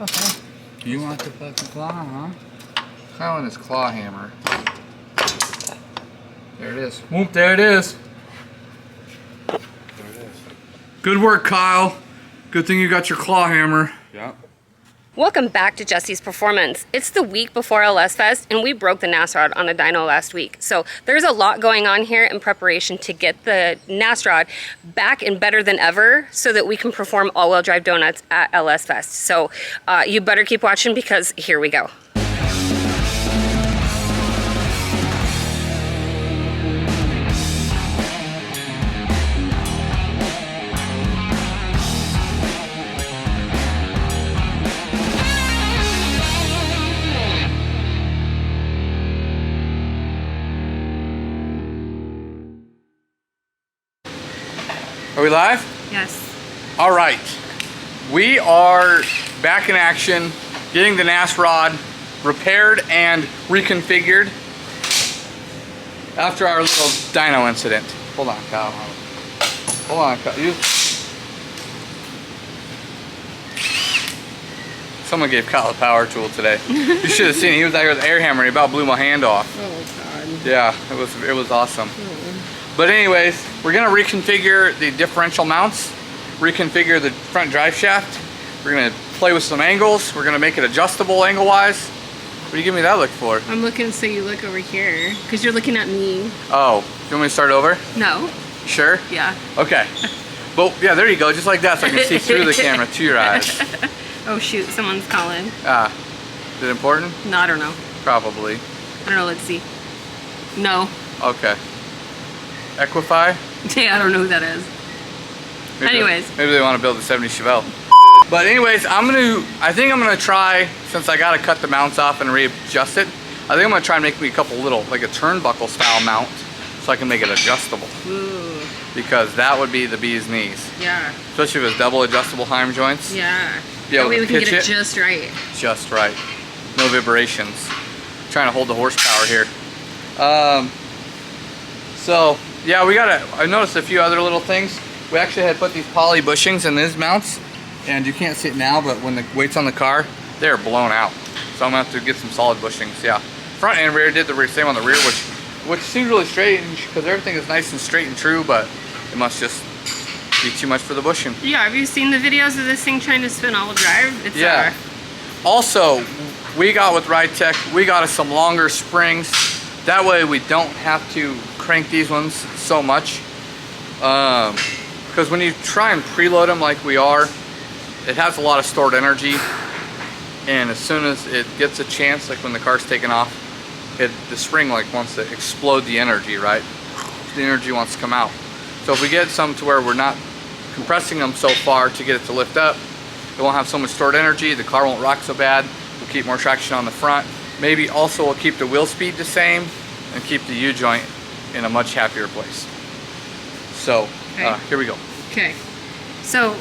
Okay. You want the fucking claw, huh? Kyle and his claw hammer. There it is. Whoop, there it is. There it is. Good work, Kyle. Good thing you got your claw hammer. Yep. Welcome back to Jessie's Performance. It's the week before LS Fest and we broke the NASROD on a dyno last week. So there's a lot going on here in preparation to get the NASROD back and better than ever so that we can perform all-wheel drive donuts at LS Fest. So you better keep watching because here we go. Are we live? Yes. All right. We are back in action, getting the NASROD repaired and reconfigured after our little dyno incident. Hold on, Kyle. Hold on, Kyle. Someone gave Kyle a power tool today. You should have seen it. He was out here with the air hammer. He about blew my hand off. Oh, God. Yeah, it was awesome. But anyways, we're gonna reconfigure the differential mounts, reconfigure the front drive shaft. We're gonna play with some angles. We're gonna make it adjustable angle-wise. What do you give me that look for? I'm looking so you look over here because you're looking at me. Oh, you want me to start over? No. Sure? Yeah. Okay. Well, yeah, there you go, just like that, so I can see through the camera to your eyes. Oh shoot, someone's calling. Ah, is it important? No, I don't know. Probably. I don't know, let's see. No. Okay. Equify? Yeah, I don't know who that is. Anyways. Maybe they want to build a 70 Chevelle. But anyways, I think I'm gonna try, since I gotta cut the mounts off and readjust it, I think I'm gonna try and make me a couple little, like a turnbuckle style mount, so I can make it adjustable. Ooh. Because that would be the bee's knees. Yeah. Especially with those double adjustable heim joints. Yeah. That way we can get it just right. Just right. No vibrations. Trying to hold the horsepower here. So yeah, I noticed a few other little things. We actually had put these poly bushings in these mounts, and you can't see it now, but when the weight's on the car, they're blown out. So I'm gonna have to get some solid bushings. Yeah, front and rear did the same on the rear, which seems really strange because everything is nice and straight and true, but it must just be too much for the bushing. Yeah, have you seen the videos of this thing trying to spin all-wheel drive? It's yeah. Also, we got with Ridetech, we got us some longer springs. That way we don't have to crank these ones so much. Because when you try and preload them like we are, it has a lot of stored energy. And as soon as it gets a chance, like when the car's taken off, the spring like wants to explode the energy, right? The energy wants to come out. So if we get some to where we're not compressing them so far to get it to lift up, it won't have so much stored energy, the car won't rock so bad, we'll keep more traction on the front. Maybe also we'll keep the wheel speed the same and keep the U-joint in a much happier place. So, okay. Here we go. Okay. So,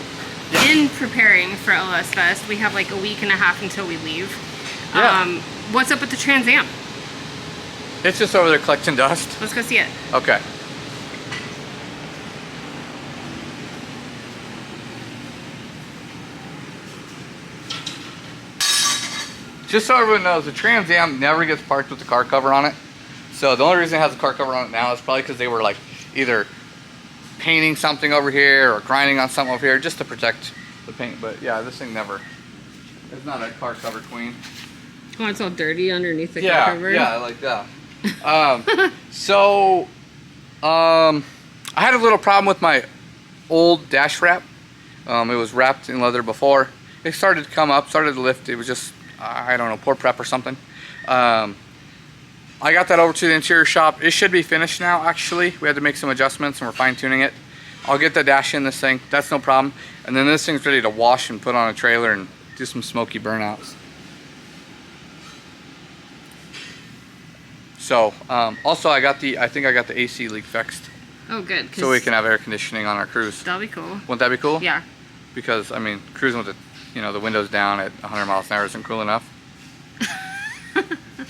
in preparing for LS Fest, we have like a week and a half until we leave. Yeah. What's up with the Trans Am? It's just over there collecting dust. Let's go see it. Okay. Just so everyone knows, the Trans Am never gets parked with the car cover on it. So the only reason it has a car cover on it now is probably because they were like either painting something over here or grinding on something over here just to protect the paint. But yeah, this thing never, it's not a car cover queen. Oh, it's all dirty underneath the car cover? Yeah, like that. I had a little problem with my old dash wrap. It was wrapped in leather before. It started to come up, started to lift. It was just, I don't know, poor prep or something. I got that over to the interior shop. It should be finished now, actually. We had to make some adjustments and we're fine tuning it. I'll get the dash in this thing, that's no problem. And then this thing's ready to wash and put on a trailer and do some smoky burnouts. So, also I think I got the AC leak fixed. Oh, good. So we can have air conditioning on our cruise. That'll be cool. Wouldn't that be cool? Yeah. Because, I mean, cruising with the windows down at 100 miles an hour isn't cool enough.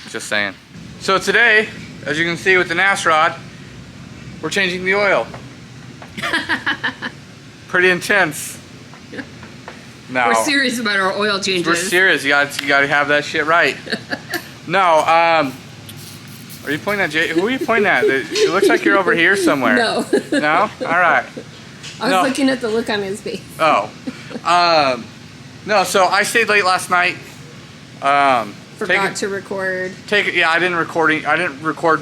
Just saying. So today, as you can see with the NASROD, we're changing the oil. Pretty intense. No. We're serious about our oil changes. We're serious. You got to have that shit right. No. Are you pointing at Jay? Who are you pointing at? It looks like you're over here somewhere. No. No? All right. I was looking at the look on his face. Oh. No, so I stayed late last night. Forgot to record. I didn't record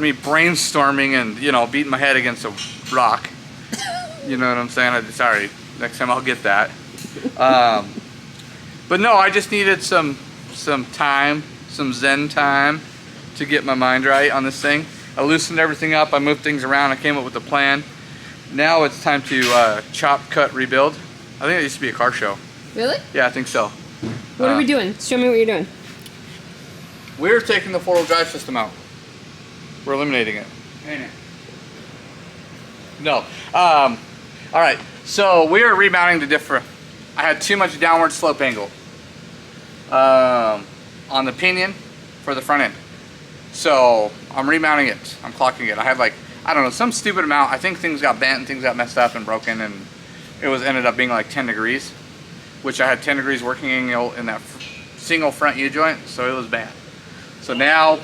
me brainstorming and, you know, beating my head against a rock. You know what I'm saying? Sorry. Next time I'll get that. But no, I just needed some time, some zen time to get my mind right on this thing. I loosened everything up. I moved things around. I came up with a plan. Now it's time to chop, cut, rebuild. I think it used to be a car show. Really? Yeah, I think so. What are we doing? Show me what you're doing. We're taking the four-wheel drive system out. We're eliminating it. Ain't it? No. All right. So we are remounting the different. I had too much downward slope angle on the pinion for the front end. So I'm remounting it. I'm clocking it. I had like, I don't know, some stupid amount. I think things got bent and things got messed up and broken, and it ended up being like 10 degrees, which I had 10 degrees working angle in that single front U-joint, so it was bad. So now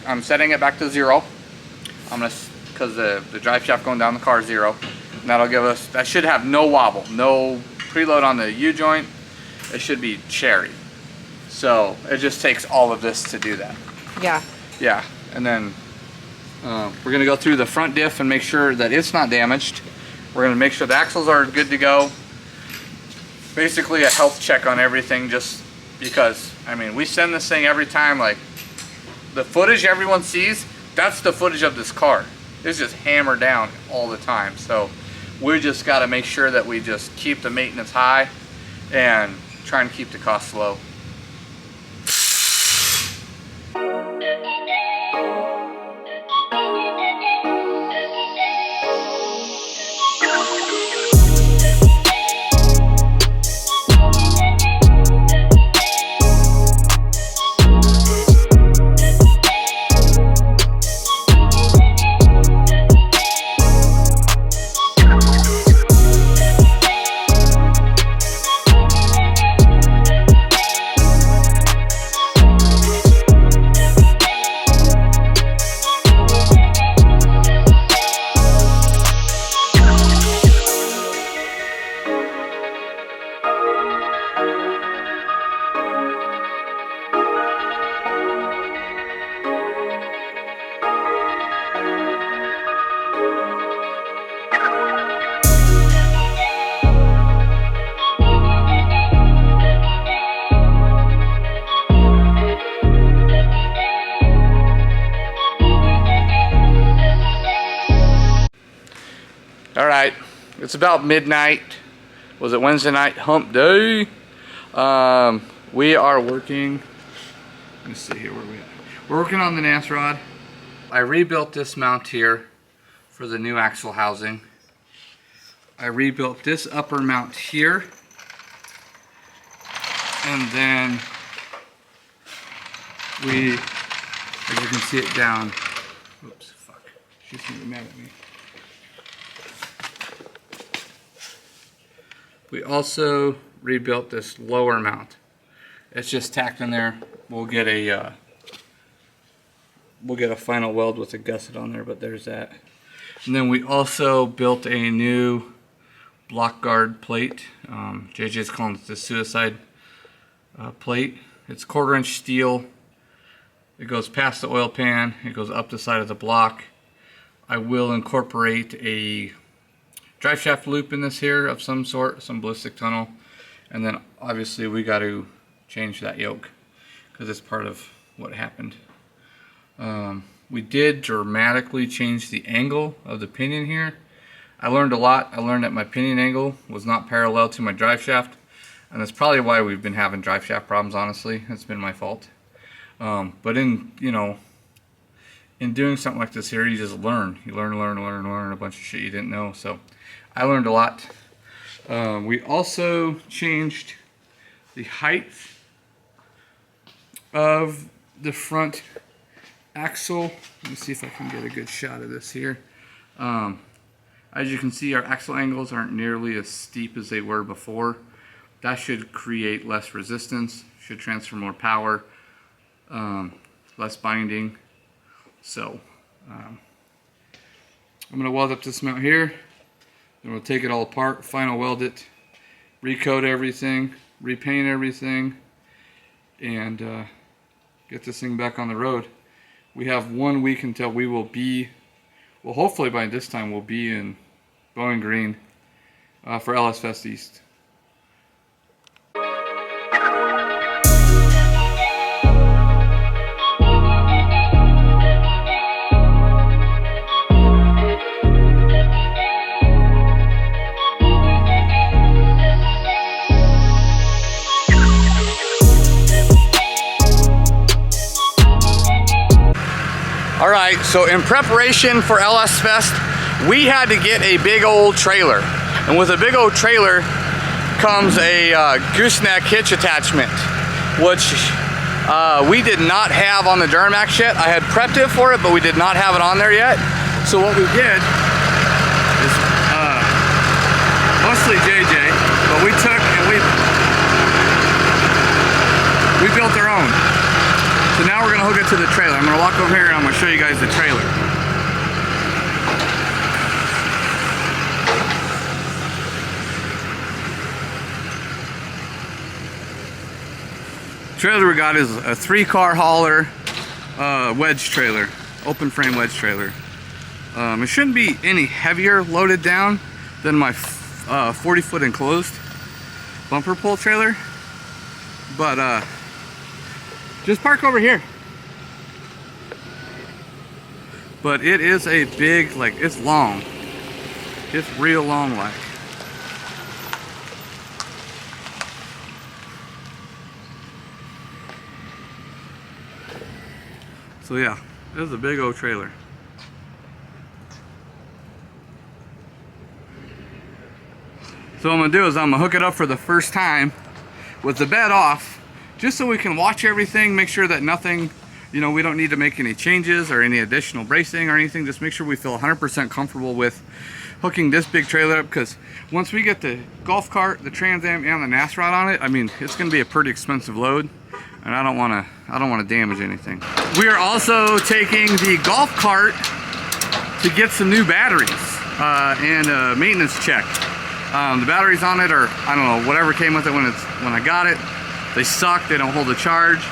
I'm setting it back to 0. I'm gonna, because the drive shaft going down the car is 0. And that'll give us, that should have no wobble, no preload on the U-joint. It should be cherry. So it just takes all of this to do that. Yeah. Yeah, and then we're gonna go through the front diff and make sure that it's not damaged. We're gonna make sure the axles are good to go. Basically a health check on everything, just because, I mean, we send this thing every time, like, the footage everyone sees, that's the footage of this car. It's just hammered down all the time. So we just got to make sure that we just keep the maintenance high and try and keep the costs low. All right, it's about midnight. Was it Wednesday night? Hump day. We are working. Let's see here where we at. We're working on the NASROD. I rebuilt this mount here for the new axle housing. I rebuilt this upper mount here, and then we, as you can see it down. Oops, fuck. She's gonna be mad at me. We also rebuilt this lower mount. It's just tacked in there. We'll get a final weld with a gusset on there, but there's that. And then we also built a new block guard plate. JJ's calling it the suicide plate. It's 1/4 inch steel. It goes past the oil pan. It goes up the side of the block. I will incorporate a drive shaft loop in this here of some sort, some ballistic tunnel, and then obviously we got to change that yoke because it's part of what happened. We did dramatically change the angle of the pinion here. I learned a lot. I learned that my pinion angle was not parallel to my drive shaft, and that's probably why we've been having drive shaft problems, honestly. It's been my fault. But in doing something like this here, you just learn. You learn a bunch of shit you didn't know. So I learned a lot. We also changed the height of the front axle. Let me see if I can get a good shot of this here. As you can see, our axle angles aren't nearly as steep as they were before. that should create less resistance, should transfer more power, less binding. So I'm going to weld up this mount here, then we'll take it all apart, final weld it, recoat everything, repaint everything, and get this thing back on the road. We have 1 week until we will be, well, hopefully by this time we'll be in Bowling Green for LS Fest East. Alright, so in preparation for LS Fest, we had to get a big old trailer. And with a big old trailer comes a gooseneck hitch attachment, which we did not have on the Duramax yet. I had prepped it for it, but we did not have it on there yet. So what we did is, mostly JJ, but we took and we built our own. So now we're gonna hook it to the trailer. I'm gonna walk over here and I'm gonna show you guys the trailer. The trailer we got is a 3-car hauler wedge trailer, open frame wedge trailer. It shouldn't be any heavier loaded down than my 40-foot enclosed bumper pull trailer, but just park over here. But it is a big, like, it's long. It's real long, like. So yeah, this is a big old trailer. So what I'm gonna do is I'm gonna hook it up for the first time with the bed off, just so we can watch everything, make sure that nothing, you know, we don't need to make any changes or any additional bracing or anything. Just make sure we feel 100% comfortable with hooking this big trailer up, because once we get the golf cart, the Trans Am, and the NASROD on it, I mean, it's going to be a pretty expensive load, and I don't want to damage anything. We are also taking the golf cart to get some new batteries and a maintenance check. The batteries on it are, I don't know, whatever came with it when I got it. They suck, they don't hold a charge.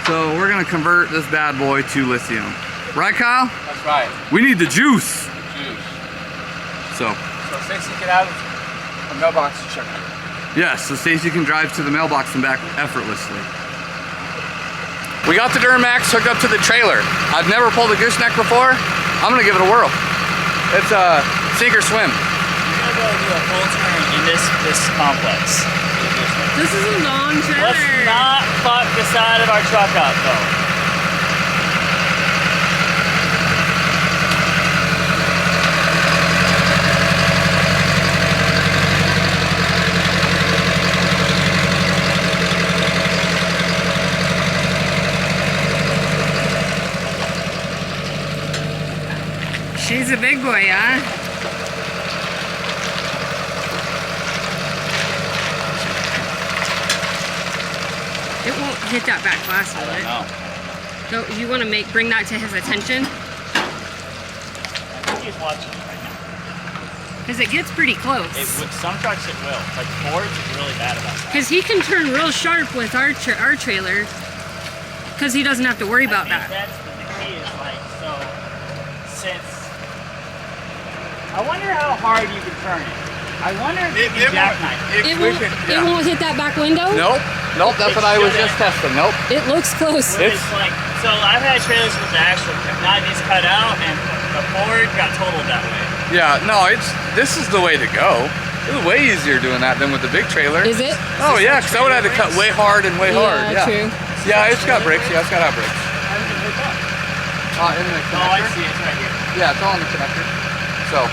So we're gonna convert this bad boy to lithium. Right, Kyle? That's right. We need the juice. So Stacie can have a mailbox to check. yes, so Stacie can drive to the mailbox and back effortlessly. We got the Duramax hooked up to the trailer. I've never pulled a gooseneck before. I'm gonna give it a whirl. It's a sink or swim. We're gonna go do a full turn in this complex. This is a long trailer. Let's not fuck the side of our truck up though. She's a big boy, huh? It won't hit that back glass, will it? No. So you want to bring that to his attention? I think he's watching it right now. Because it gets pretty close. With some trucks it will. Like Ford's is really bad about that. Because he can turn real sharp with our trailer. Because he doesn't have to worry about that. That's the key is like, so since I wonder how hard you can turn it. I wonder if you can jackknife it. It won't hit that back window? Nope, that's what I was just testing. Nope. It looks close. It's like, so I've had trailers with the actual knives cut out and the Ford got totaled that way. Yeah, no, this is the way to go. It was way easier doing that than with the big trailer. Is it? Oh yeah, because I would have had to cut way hard and way hard. Yeah, true. Yeah, it's got brakes. Yeah, it's got brakes. How does it hook up? In the connector. Oh, I see. It's right here. Yeah, it's all in the connector. So,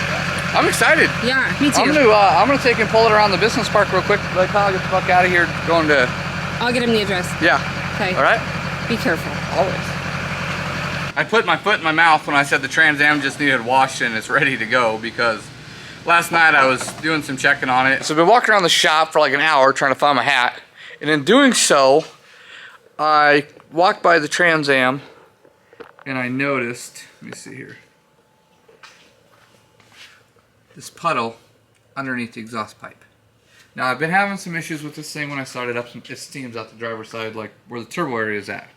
I'm excited. Yeah, me too. I'm gonna take and pull it around the business park real quick. Let Kyle get the fuck out of here. Going to. I'll get him the address. Yeah. Okay. All right. Be careful. Always. I put my foot in my mouth when I said the Trans Am just needed washed and it's ready to go, because last night I was doing some checking on it. So I've been walking around the shop for like an hour trying to find my hat. And in doing so, I walked by the Trans Am and I noticed, let me see here, this puddle underneath the exhaust pipe. Now I've been having some issues with this thing when I started up. It steams out the driver's side, like where the turbo area is at.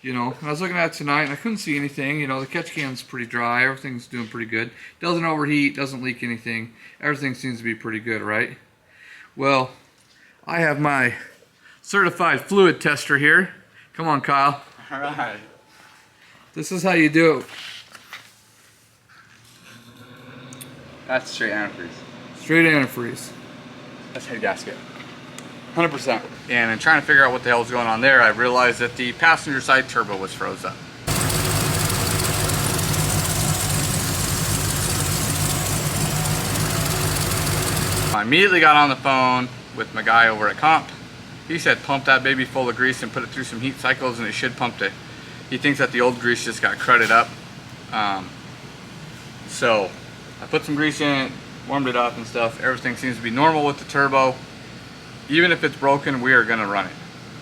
You know, I was looking at it tonight and I couldn't see anything. You know, the catch can's pretty dry. Everything's doing pretty good. Doesn't overheat, doesn't leak anything. Everything seems to be pretty good, right? Well, I have my certified fluid tester here. Come on, Kyle. All right. This is how you do it. That's straight antifreeze. Straight antifreeze. That's head gasket. 100%. And in trying to figure out what the hell was going on there, I realized that the passenger side turbo was froze up. I immediately got on the phone with my guy over at Comp. He said pump that baby full of grease and put it through some heat cycles and it should pump it. He thinks that the old grease just got crudded up. So I put some grease in it, warmed it up and stuff. Everything seems to be normal with the turbo. Even if it's broken, we are gonna run it.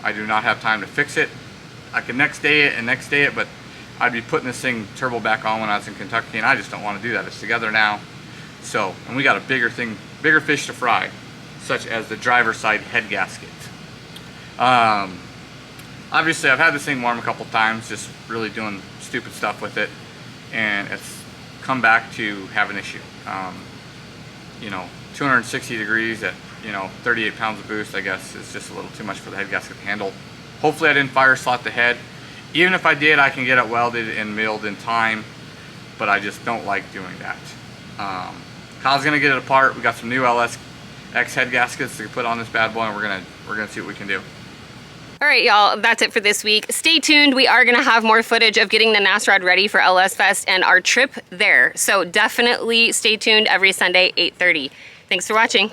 I do not have time to fix it. I can next day it, but I'd be putting this thing turbo back on when I was in Kentucky, and I just don't want to do that. It's together now. So, and we got a bigger fish to fry, such as the driver's side head gasket. Obviously, I've had this thing warm a couple times, just really doing stupid stuff with it, and it's come back to have an issue. You know, 260 degrees at 38 pounds of boost, I guess, is just a little too much for the head gasket to handle. Hopefully I didn't fire slot the head. Even if I did, I can get it welded and milled in time, but I just don't like doing that. Kyle's gonna get it apart. We got some new LSX head gaskets to put on this bad boy, and we're gonna see what we can do. All right, y'all, that's it for this week. Stay tuned. We are going to have more footage of getting the NASROD ready for LS Fest and our trip there. So definitely stay tuned every Sunday, 8:30. Thanks for watching.